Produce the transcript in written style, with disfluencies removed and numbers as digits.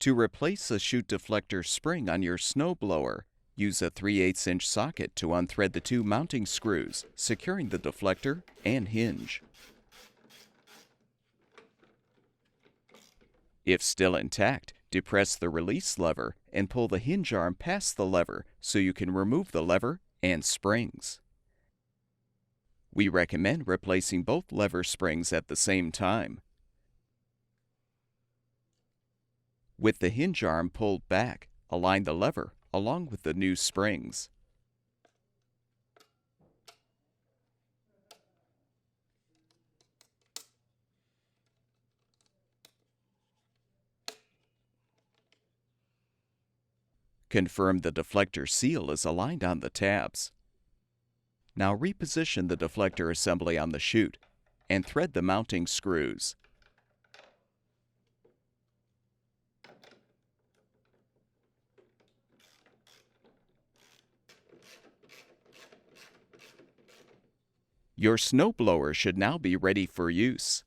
To replace a chute deflector spring on your snowblower, use a 3/8 inch socket to unthread the two mounting screws, securing the deflector and hinge. If still intact, depress the release lever and pull the hinge arm past the lever so you can remove the lever and springs. We recommend replacing both lever springs at the same time. With the hinge arm pulled back, align the lever along with the new springs. Confirm the deflector seal is aligned on the tabs. Now reposition the deflector assembly on the chute and thread the mounting screws. Your snowblower should now be ready for use.